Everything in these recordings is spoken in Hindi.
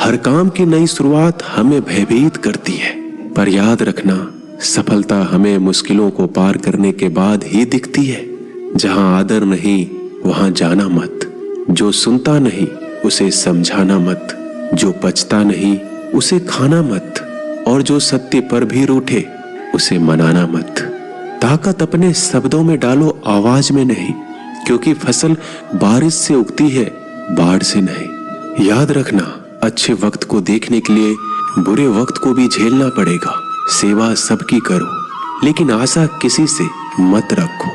हर काम की नई शुरुआत हमें भयभीत करती है, पर याद रखना सफलता हमें मुश्किलों को पार करने के बाद ही दिखती है। जहां आदर नहीं वहां जाना मत, जो सुनता नहीं उसे समझाना मत, जो पचता नहीं उसे खाना मत, और जो सत्य पर भी रूठे उसे मनाना मत। ताकत अपने शब्दों में डालो, आवाज में नहीं, क्योंकि फसल बारिश से उगती है, बाढ़ से नहीं। याद रखना अच्छे वक्त को देखने के लिए बुरे वक्त को भी झेलना पड़ेगा। सेवा सबकी करो, लेकिन आशा किसी से मत रखो,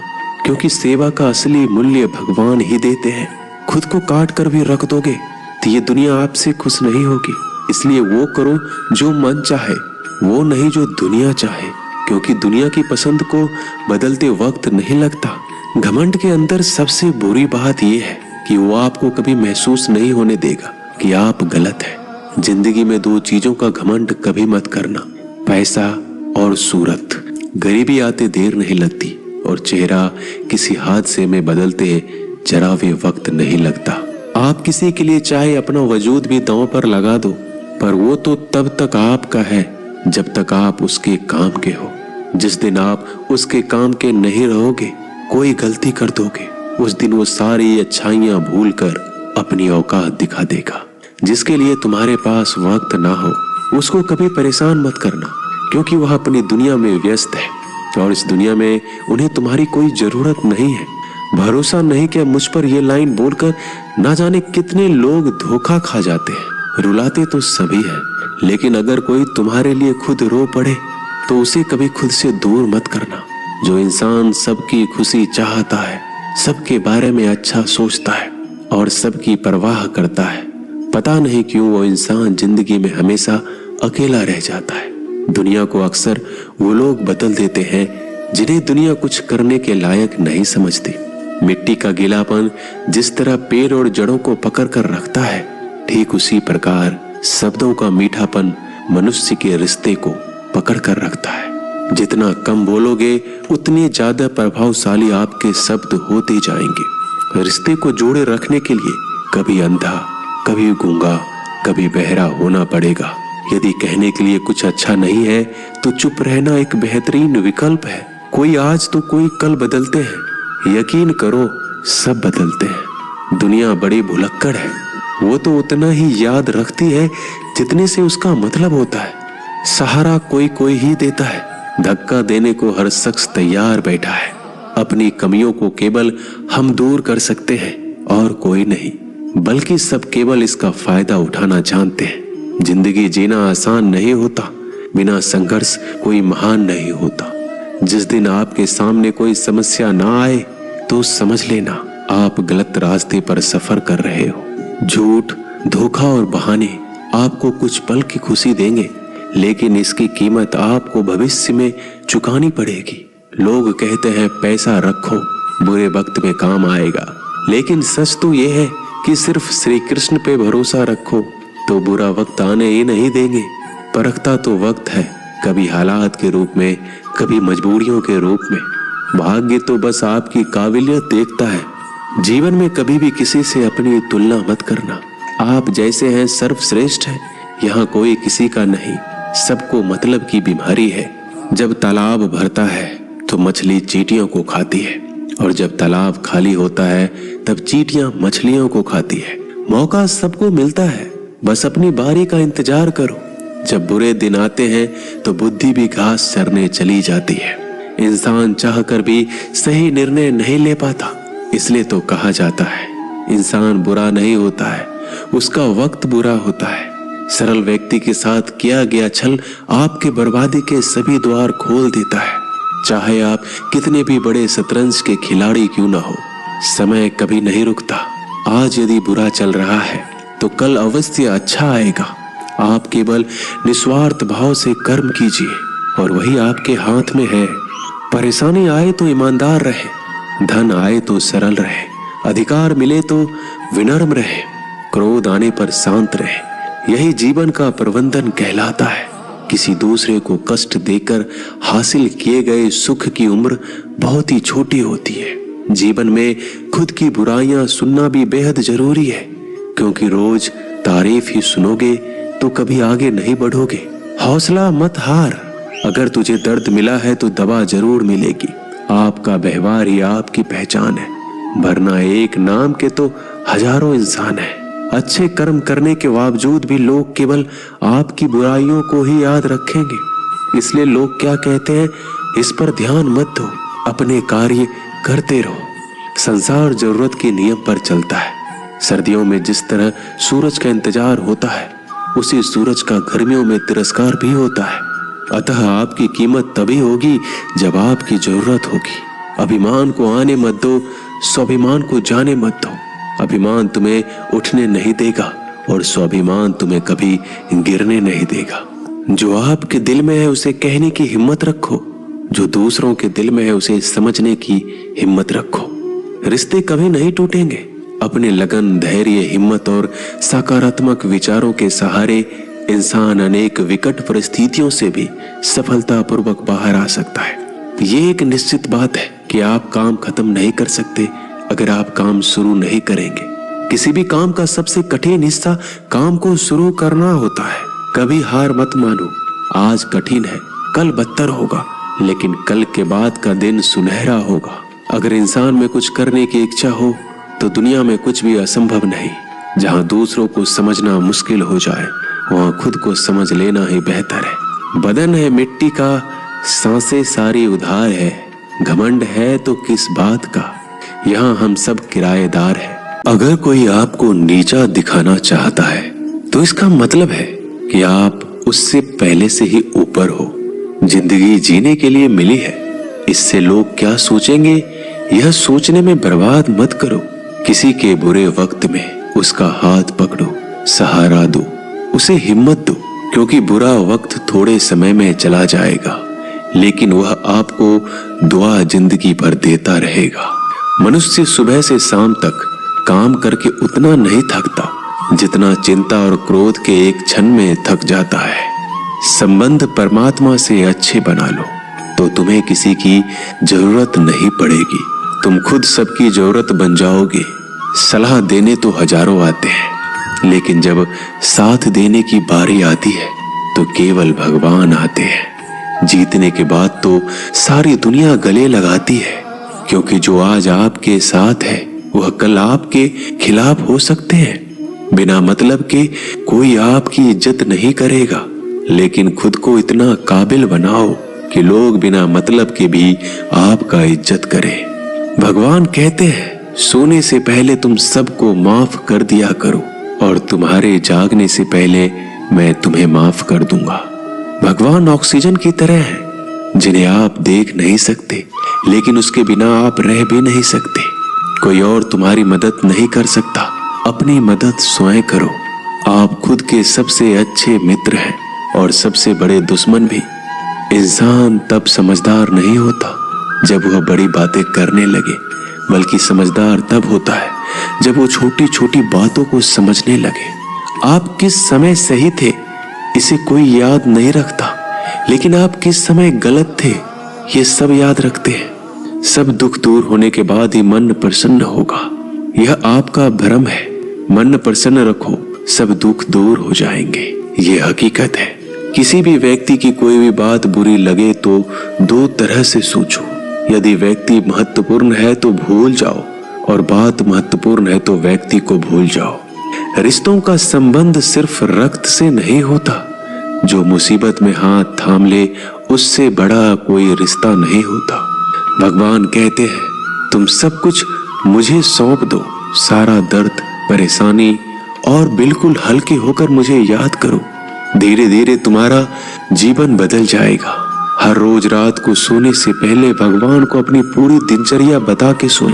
क्योंकि सेवा का असली मूल्य भगवान ही देते हैं। खुद को काट कर भी रख दोगे तो ये दुनिया आपसे खुश नहीं होगी। इसलिए वो करो जो मन चाहे, वो नहीं जो दुनिया चाहे, क्योंकि दुनिया की पसंद को बदलते वक्त नहीं लगता। घमंड के अंदर सबसे बुरी बात यह है कि वो आपको कभी महसूस नहीं होने देगा कि आप गलत हैं। जिंदगी में दो चीजों का घमंड कभी मत करना, पैसा और सूरत। गरीबी आते देर नहीं लगती और चेहरा किसी हादसे में बदलते जरा भी वक्त नहीं लगता। आप किसी के लिए चाहे अपना वजूद भी दांव पर लगा दो, पर वो तो तब तक आपका है जब तक आप उसके काम के हो। जिस दिन आप उसके काम के नहीं रहोगे, कोई गलती कर दोगे, उस दिन वो सारी अच्छाइयां भूलकर अपनी औकात दिखा देगा। जिसके लिए तुम्हारे पास वक्त ना हो उसको कभी परेशान मत करना, क्योंकि वह अपनी दुनिया में व्यस्त है और इस दुनिया में उन्हें तुम्हारी कोई जरूरत नहीं है। भरोसा नहीं क्या मुझ पर यह लाइन बोलकर ना जाने कितने लोग धोखा खा जाते हैं। रुलाते तो सभी है, लेकिन अगर कोई तुम्हारे लिए खुद रो पड़े तो उसे कभी खुद से दूर मत करना। जो इंसान सबकी खुशी चाहता है, सबके बारे में अच्छा सोचता है और सबकी परवाह करता है, पता नहीं क्यों वो इंसान जिंदगी में हमेशा अकेला रह जाता है। दुनिया को अक्सर वो लोग बदल देते हैं जिन्हें दुनिया कुछ करने के लायक नहीं समझती। मिट्टी का गीलापन जिस तरह पेड़ और जड़ों को पकड़ कर रखता है, ठीक उसी प्रकार शब्दों का मीठापन मनुष्य के रिश्ते को पकड़ कर रखता है। जितना कम बोलोगे उतने ज्यादा प्रभावशाली आपके शब्द होते जाएंगे। रिश्ते को जोड़े रखने के लिए कभी अंधा, कभी गूंगा, कभी बहरा होना पड़ेगा। यदि कहने के लिए कुछ अच्छा नहीं है तो चुप रहना एक बेहतरीन विकल्प है। कोई आज तो कोई कल बदलते हैं, यकीन करो सब बदलते हैं। दुनिया बड़ी भुलक्कड़ है, वो तो उतना ही याद रखती है जितने से उसका मतलब होता है। सहारा कोई कोई ही देता है, धक्का देने को हर शख्स तैयार बैठा है। अपनी कमियों को केवल हम दूर कर सकते हैं और कोई नहीं, बल्कि सब केवल इसका फायदा उठाना जानते हैं। जिंदगी जीना आसान नहीं होता, बिना संघर्ष कोई महान नहीं होता। जिस दिन आपके सामने कोई समस्या ना आए तो समझ लेना आप गलत रास्ते पर सफर कर रहे हो। झूठ, धोखा और बहाने आपको कुछ पल की खुशी देंगे, लेकिन इसकी कीमत आपको भविष्य में चुकानी पड़ेगी। लोग कहते हैं पैसा रखो, बुरे वक्त में काम आएगा, लेकिन सच तो यह है कि सिर्फ श्री कृष्ण पे भरोसा रखो तो बुरा वक्त आने ही नहीं देंगे। परखता तो वक्त है, कभी हालात के रूप में, कभी मजबूरियों के रूप में। भाग्य तो बस आपकी काबिलियत देखता है। जीवन में कभी भी किसी से अपनी तुलना मत करना। आप जैसे हैं सर्वश्रेष्ठ हैं, यहाँ कोई किसी का नहीं। सबको मतलब की बीमारी है। जब तालाब भरता है तो मछली चींटियों को खाती है, और जब तालाब खाली होता है तब चींटियां मछलियों को खाती है। मौका सबको मिलता है, बस अपनी बारी का इंतजार करो। जब बुरे दिन आते हैं तो बुद्धि भी घास चरने चली जाती है। इंसान चाहकर भी सही निर्णय नहीं ले पाता, इसलिए तो कहा जाता है इंसान बुरा नहीं होता है, उसका वक्त बुरा होता है। सरल व्यक्ति के साथ किया गया छल आपके बर्बादी के सभी द्वार खोल देता है। चाहे आप कितने भी बड़े शतरंज के खिलाड़ी क्यों ना हो, समय कभी नहीं रुकता। आज यदि बुरा चल रहा है तो कल अवश्य अच्छा आएगा। आप केवल निस्वार्थ भाव से कर्म कीजिए और वही आपके हाथ में है। परेशानी आए तो ईमानदार रहे, धन आए तो सरल रहे, अधिकार मिले तो विनम्र रहे, क्रोध आने पर शांत रहे। यही जीवन का प्रबंधन कहलाता है। किसी दूसरे को कष्ट देकर हासिल किए गए सुख की उम्र बहुत ही छोटी होती है। जीवन में खुद की बुराइयां सुनना भी बेहद जरूरी है, क्योंकि रोज तारीफ ही सुनोगे तो कभी आगे नहीं बढ़ोगे। हौसला मत हार, अगर तुझे दर्द मिला है तो दवा जरूर मिलेगी। आपका व्यवहार ही आपकी पहचान है, वरना एक नाम के तो हजारों इंसान हैं। अच्छे कर्म करने के बावजूद भी लोग केवल आपकी बुराइयों को ही याद रखेंगे। इसलिए लोग क्या कहते हैं, इस पर ध्यान मत दो, अपने कार्य करते रहो। संसार जरूरत के नियम पर चलता है। सर्दियों में जिस तरह सूरज का इंतजार होता है, उसी सूरज का गर्मियों में तिरस्कार भी होता है। अतः आपकी कीमत तभी होगी जब आपकी जरूरत होगी। अभिमान को आने मत दो, स्वाभिमान को जाने मत दो। अभिमान तुम्हें उठने नहीं देगा और स्वाभिमान तुम्हें कभी गिरने नहीं देगा। जो आपके दिल में है उसे कहने की हिम्मत रखो, जो दूसरों के दिल में है उसे समझने की हिम्मत रखो। रिश्ते कभी नहीं टूटेंगे। अपने लगन, धैर्य, हिम्मत और सकारात्मक विचारों के सहारे इंसान अनेक विकट परिस्थितियों से भी सफलतापूर्वक बाहर आ सकता है। ये एक निश्चित बात है कि आप काम खत्म नहीं कर सकते अगर आप काम शुरू नहीं करेंगे। किसी भी काम का सबसे कठिन हिस्सा काम को शुरू करना होता है। कभी हार मत मानो। आज कठिन है, कल बदतर होगा, लेकिन कल के बाद का दिन सुनहरा होगा। अगर इंसान में कुछ करने की इच्छा हो तो दुनिया में कुछ भी असंभव नहीं। जहाँ दूसरों को समझना मुश्किल हो जाए, वहाँ खुद को समझ लेना ही बेहतर है। बदन है मिट्टी का, सांसें सारी उधार है। घमंड है तो किस बात का, यहाँ हम सब किराएदार हैं। अगर कोई आपको नीचा दिखाना चाहता है तो इसका मतलब है कि आप उससे पहले से ही ऊपर हो। जिंदगी जीने के लिए मिली है, इससे लोग क्या सोचेंगे यह सोचने में बर्बाद मत करो। किसी के बुरे वक्त में उसका हाथ पकड़ो, सहारा दो, उसे हिम्मत दो, क्योंकि बुरा वक्त थोड़े समय में चला जाएगा, लेकिन वह आपको दुआ जिंदगी भर देता रहेगा। मनुष्य सुबह से शाम तक काम करके उतना नहीं थकता जितना चिंता और क्रोध के एक क्षण में थक जाता है। संबंध परमात्मा से अच्छे बना लो तो तुम्हें किसी की जरूरत नहीं पड़ेगी। तुम खुद सबकी जरूरत बन जाओगे। सलाह देने तो हजारों आते हैं, लेकिन जब साथ देने की बारी आती है तो केवल भगवान आते हैं। जीतने के बाद तो सारी दुनिया गले लगाती है, क्योंकि जो आज आपके साथ है वह कल आपके खिलाफ हो सकते हैं। बिना मतलब के कोई आपकी इज्जत नहीं करेगा, लेकिन खुद को इतना काबिल बनाओ कि लोग बिना मतलब के भी आपका इज्जत करें। भगवान कहते हैं, सोने से पहले तुम सबको माफ कर दिया करो और तुम्हारे जागने से पहले मैं तुम्हें माफ कर दूंगा। भगवान ऑक्सीजन की तरह है जिन्हें आप देख नहीं सकते, लेकिन उसके बिना आप रह भी नहीं सकते। कोई और तुम्हारी मदद नहीं कर सकता, अपनी मदद स्वयं करो। आप खुद के सबसे अच्छे मित्र हैं और सबसे बड़े दुश्मन भी। इंसान तब समझदार नहीं होता जब वह बड़ी बातें करने लगे, बल्कि समझदार तब होता है जब वो छोटी छोटी बातों को समझने लगे। आप किस समय सही थे इसे कोई याद नहीं रखता, लेकिन आप किस समय गलत थे ये सब याद रखते हैं। सब दुख दूर होने के बाद ही मन प्रसन्न होगा। यह आपका भ्रम है। मन प्रसन्न रखो, सब दुख दूर हो जाएंगे। ये हकीकत है। किसी भी व्यक्ति की कोई भी बात बुरी लगे तो दो तरह से सोचो। यदि व्यक्ति महत्वपूर्ण है तो भूल जाओ, और बात महत्वपूर्ण है तो व्यक्ति को भूल जाओ। रिश्तों का संबंध सिर्फ रक्त से नहीं होता। जो मुसीबत में हाथ थाम ले उससे बड़ा कोई रिश्ता नहीं होता। भगवान कहते हैं, तुम सब कुछ मुझे सौंप दो, सारा दर्द, परेशानी, और बिल्कुल हल्के होकर मुझे याद करो। धीरे धीरे तुम्हारा जीवन बदल जाएगा। हर रोज रात को सोने से पहले भगवान को अपनी पूरी दिनचर्या बता के सोएं।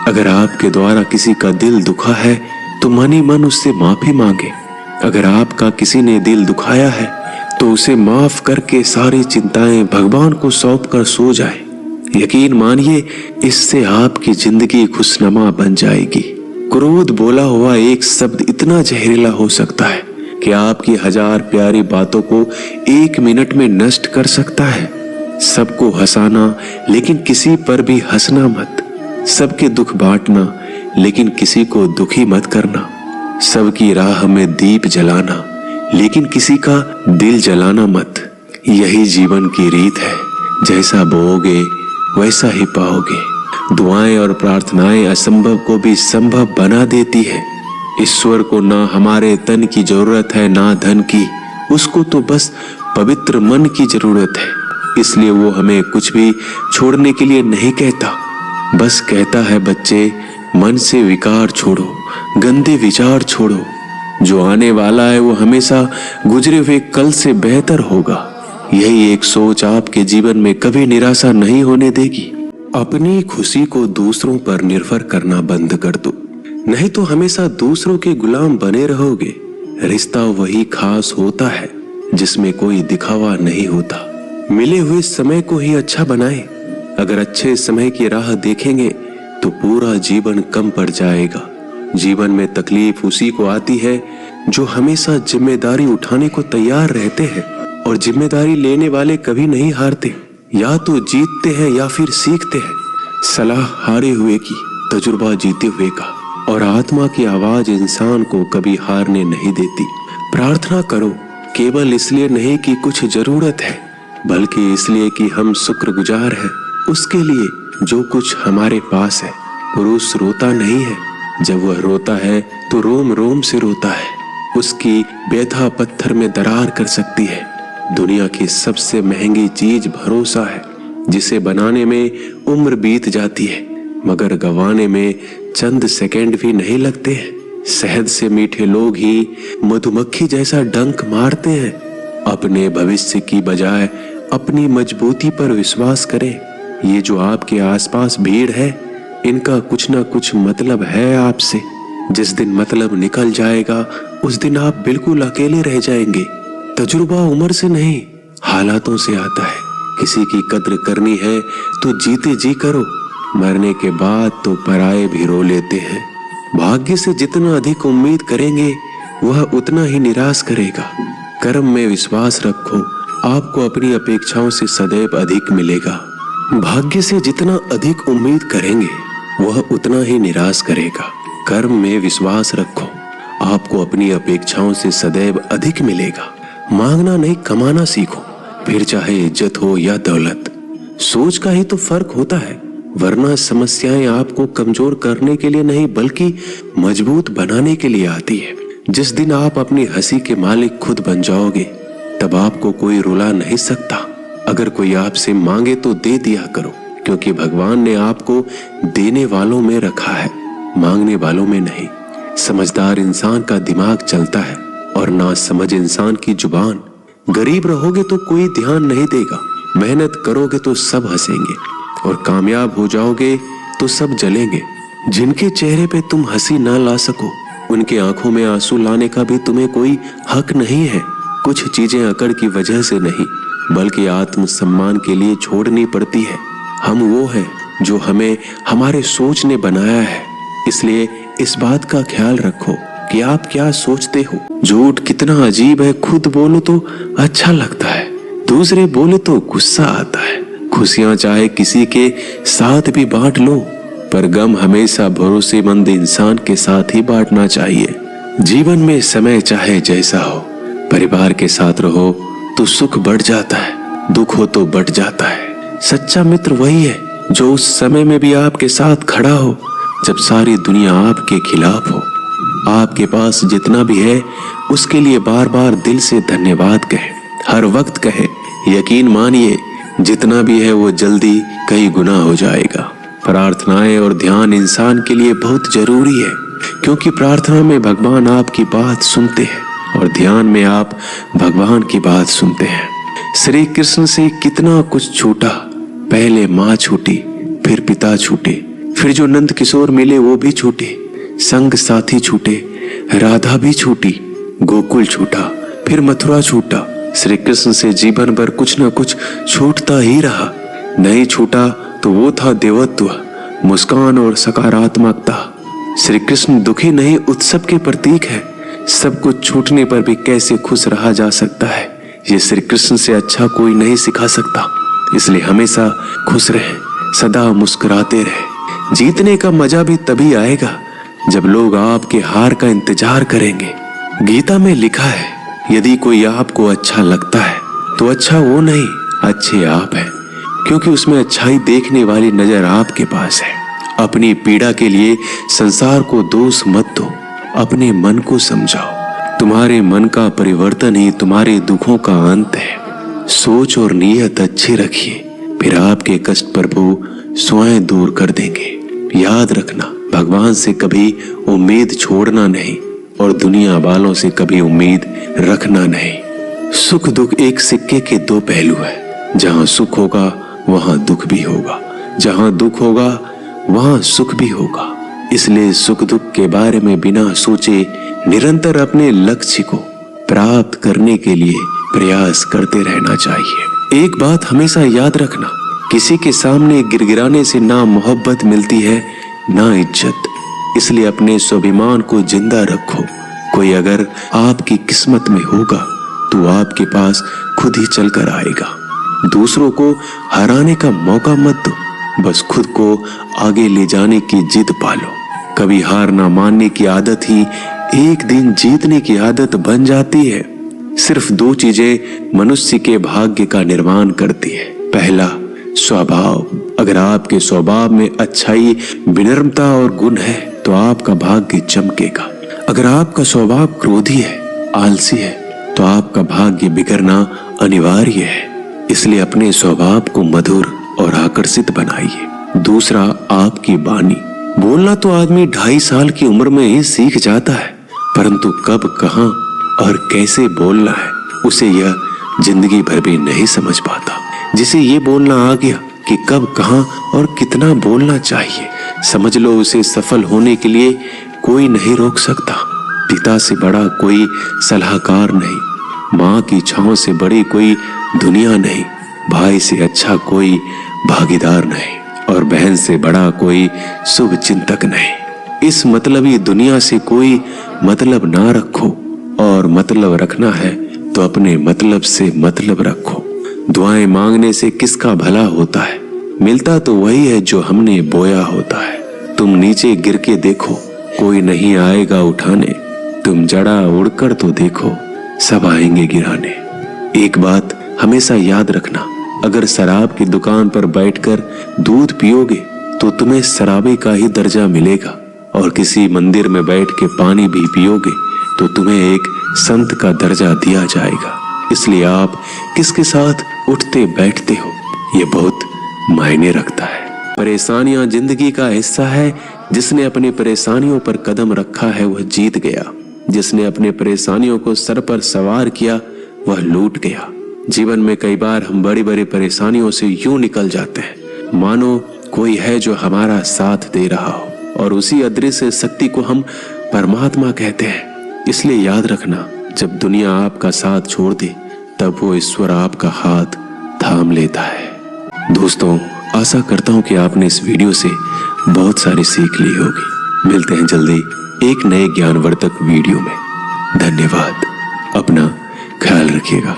अगर आपके द्वारा किसी का दिल दुखा है तो मन ही मन उससे माफी मांगे। अगर आपका किसी ने दिल दुखाया है तो उसे माफ करके सारी चिंताएं भगवान को सौंप कर सो जाए। यकीन मानिए, इससे आपकी जिंदगी खुशनुमा बन जाएगी। क्रोध बोला हुआ एक शब्द इतना जहरीला हो सकता है कि आपकी हजार प्यारी बातों को एक मिनट में नष्ट कर सकता है। सबको हंसाना, लेकिन किसी पर भी हंसना मत। सबके दुख बांटना, लेकिन किसी को दुखी मत करना। सबकी राह में दीप जलाना, लेकिन किसी का दिल जलाना मत। यही जीवन की रीत है, जैसा बोओगे वैसा ही पाओगे। दुआएं और प्रार्थनाएं असंभव को भी संभव बना देती है। ईश्वर को ना हमारे तन की जरूरत है ना धन की, उसको तो बस पवित्र मन की जरूरत है। इसलिए वो हमें कुछ भी छोड़ने के लिए नहीं कहता, बस कहता है बच्चे मन से विकार छोड़ो, गंदे विचार छोड़ो। जो आने वाला है वो हमेशा गुजरे हुए कल से बेहतर होगा। यही एक सोच आपके जीवन में कभी निराशा नहीं होने देगी। अपनी खुशी को दूसरों पर निर्भर करना बंद कर दो, नहीं तो हमेशा दूसरों के गुलाम बने रहोगे। रिश्ता वही खास होता है जिसमें कोई दिखावा नहीं होता। मिले हुए समय को ही अच्छा बनाएं। अगर अच्छे समय की राह देखेंगे तो पूरा जीवन कम पड़ जाएगा। जीवन में तकलीफ उसी को आती है जो हमेशा जिम्मेदारी उठाने को तैयार रहते हैं, और जिम्मेदारी लेने वाले कभी नहीं हारते। या तो जीतते हैं या फिर सीखते हैं। सलाह हारे हुए की, तजुर्बा जीते हुए का, और आत्मा की आवाज इंसान को कभी हारने नहीं देती। प्रार्थना करो, केवल इसलिए नहीं कि कुछ जरूरत है, बल्कि इसलिए कि हम शुक्रगुजार हैं उसके लिए जो कुछ हमारे पास है। पुरुष रोता नहीं है, जब वह रोता है तो रोम रोम से रोता है। उसकी व्यथा पत्थर में दरार कर सकती है। दुनिया की सबसे महंगी चीज भरोसा है, जिसे बनाने में उम्र बीत जाती है मगर गंवाने में चंद सेकंड भी नहीं लगते हैं। शहद से मीठे लोग ही मधुमक्खी जैसा डंक मारते हैं। अपने भविष्य की बजाय अपनी मजबूती पर विश्वास करें। ये जो आपके आसपास भीड़ है, इनका कुछ ना कुछ मतलब है आपसे। जिस दिन मतलब निकल जाएगा उस दिन आप बिल्कुल अकेले रह जाएंगे। तजुर्बा उम्र से नहीं, हालातों से आता है। किसी की कद्र करनी है तो जीते जी करो, मरने के बाद तो पराये भी रो लेते हैं। भाग्य से जितना अधिक उम्मीद करेंगे वह उतना ही निराश करेगा। कर्म में विश्वास रखो, आपको अपनी अपेक्षाओं से सदैव अधिक मिलेगा। भाग्य से जितना अधिक उम्मीद करेंगे वह उतना ही निराश करेगा। कर्म में विश्वास रखो, आपको अपनी अपेक्षाओं से सदैव अधिक मिलेगा। मांगना नहीं, कमाना सीखो, फिर चाहे इज्जत हो या दौलत। सोच का ही तो फर्क होता है, वरना समस्याएं आपको कमजोर करने के लिए नहीं बल्कि मजबूत बनाने के लिए आती है। जिस दिन आप अपनी हंसी के मालिक खुद बन जाओगे तब आपको कोई रुला नहीं सकता। अगर कोई आपसे मांगे तो दे दिया करो, क्योंकि भगवान ने आपको देने वालों में रखा है, मांगने वालों में नहीं। समझदार इंसान का दिमाग चलता है और ना समझ इंसान की जुबान। गरीब रहोगे तो कोई ध्यान नहीं देगा, मेहनत करोगे तो सब हंसेंगे, और कामयाब हो जाओगे तो सब जलेंगे। जिनके चेहरे पे तुम हंसी ना ला सको, उनके आंखों में आंसू लाने का भी तुम्हें कोई हक नहीं है। कुछ चीजें अकड़ की वजह से नहीं बल्कि आत्मसम्मान के लिए छोड़नी पड़ती है। हम वो हैं जो हमें हमारे सोच ने बनाया है, इसलिए इस बात का ख्याल रखो कि आप क्या सोचते हो। झूठ कितना अजीब है, खुद बोलो तो अच्छा लगता है, दूसरे बोले तो गुस्सा आता है। खुशियां चाहे किसी के साथ भी बांट लो, पर गम हमेशा भरोसेमंद इंसान के साथ ही बांटना चाहिए। जीवन में समय चाहे जैसा हो, परिवार के साथ रहो तो सुख बढ़ जाता है, दुख हो तो बढ़ जाता है। सच्चा मित्र वही है जो उस समय में भी आपके साथ खड़ा हो जब सारी दुनिया आपके खिलाफ हो। आपके पास जितना भी है उसके लिए बार बार दिल से धन्यवाद कहे, हर वक्त कहे। यकीन मानिए जितना भी है वो जल्दी कई गुना हो जाएगा। प्रार्थनाएं और ध्यान इंसान के लिए बहुत जरूरी है, क्योंकि प्रार्थना में भगवान आपकी बात सुनते हैं और ध्यान में आप भगवान की बात सुनते हैं। श्री कृष्ण से कितना कुछ छूटा, पहले माँ छूटी, फिर पिता छूटे, फिर जो नंद किशोर मिले वो भी छूटे, संग साथी छूटे, राधा भी छूटी, गोकुल छूटा, फिर मथुरा छूटा। श्री कृष्ण से जीवन भर कुछ न कुछ छूटता ही रहा। नहीं छूटा तो वो था देवत्व, मुस्कान और सकारात्मकता। श्री कृष्ण दुखी नहीं, उत्सव के प्रतीक है। सब कुछ छूटने पर भी कैसे खुश रहा जा सकता है, ये श्री कृष्ण से अच्छा कोई नहीं सिखा सकता। इसलिए हमेशा खुश रहें, सदा मुस्कुराते रहें। जीतने का मजा भी तभी आएगा जब लोग आपके हार का इंतजार करेंगे। गीता में लिखा है, यदि कोई आपको अच्छा लगता है तो अच्छा वो नहीं, अच्छे आप हैं, क्योंकि उसमें अच्छाई देखने वाली नजर आपके पास है। अपनी पीड़ा के लिए संसार को दोष मत दो, अपने मन को समझाओ। तुम्हारे मन का परिवर्तन ही तुम्हारे दुखों का अंत है। सोच और नीयत अच्छी रखिए, फिर आपके कष्ट प्रभु स्वयं दूर कर देंगे। याद रखना, भगवान से कभी उम्मीद छोड़ना नहीं और दुनिया वालों से कभी उम्मीद रखना नहीं। सुख दुख एक सिक्के के दो पहलू है। जहां सुख होगा वहां दुख भी होगा, जहां दुख होगा वहां सुख भी होगा। इसलिए सुख दुख के बारे में बिना सोचे निरंतर अपने लक्ष्य को प्राप्त करने के लिए प्रयास करते रहना चाहिए। एक बात हमेशा याद रखना, किसी के सामने गिड़गिड़ाने से ना मोहब्बत मिलती है ना इज्जत। इसलिए अपने स्वाभिमान को जिंदा रखो। कोई अगर आपकी किस्मत में होगा तो आपके पास खुद ही चलकर आएगा। दूसरों को हराने का मौका मत दो, बस खुद को आगे ले जाने की जिद पालो। कभी हार ना मानने की आदत ही एक दिन जीतने की आदत बन जाती है। सिर्फ दो चीजें मनुष्य के भाग्य का निर्माण करती है। पहला, स्वभाव। अगर आपके स्वभाव में अच्छाई, विनम्रता और गुण है तो आपका भाग्य चमकेगा। अगर आपका स्वभाव क्रोधी है, आलसी है, तो आपका भाग्य बिगड़ना अनिवार्य है। इसलिए अपने स्वभाव को मधुर और आकर्षित बनाइए। दूसरा, आपकी वाणी। बोलना तो आदमी 2.5 साल की उम्र में ही सीख जाता है, परंतु कब, कहां और कैसे बोलना है उसे यह जिंदगी भर भी नहीं समझ पाता। जिसे ये बोलना आ गया कि कब, कहां और कितना बोलना चाहिए, समझ लो उसे सफल होने के लिए कोई नहीं रोक सकता। पिता से बड़ा कोई सलाहकार नहीं, माँ की छांव से बड़ी कोई दुनिया नहीं, भाई से अच्छा कोई भागीदार नहीं और बहन से बड़ा कोई शुभ चिंतक नहीं। इस मतलबी दुनिया से कोई मतलब ना रखो, और मतलब रखना है तो अपने मतलब से मतलब रखो। दुआएं मांगने से किसका भला होता है? मिलता तो वही है जो हमने बोया होता है। तुम नीचे गिर के देखो, कोई नहीं आएगा उठाने। तुम जड़ा उड़कर तो देखो, सब आएंगे गिराने। एक बात हमेशा याद रखना, अगर शराब की दुकान पर बैठकर दूध पियोगे तो तुम्हें शराबी का ही दर्जा मिलेगा, और किसी मंदिर में बैठ के पानी भी पियोगे तो तुम्हें एक संत का दर्जा दिया जाएगा। इसलिए आप किसके साथ उठते बैठते हो ये बहुत मायने रखता है। परेशानियां जिंदगी का हिस्सा है। जिसने अपनी परेशानियों पर कदम रखा है वह जीत गया। जिसने अपने परेशानियों को सर पर सवार किया वह लूट गया। जीवन में कई बार हम बड़ी बड़ी परेशानियों से यूं निकल जाते हैं मानो कोई है जो हमारा साथ दे रहा हो, और उसी अदृश्य शक्ति को हम परमात्मा कहते हैं। इसलिए याद रखना, जब दुनिया आपका साथ छोड़ दे तब वो ईश्वर आपका हाथ थाम लेता है। दोस्तों, आशा करता हूं कि आपने इस वीडियो से बहुत सारी सीख ली होगी। मिलते हैं जल्दी एक नए ज्ञानवर्धक वीडियो में। धन्यवाद। अपना ख्याल रखिएगा।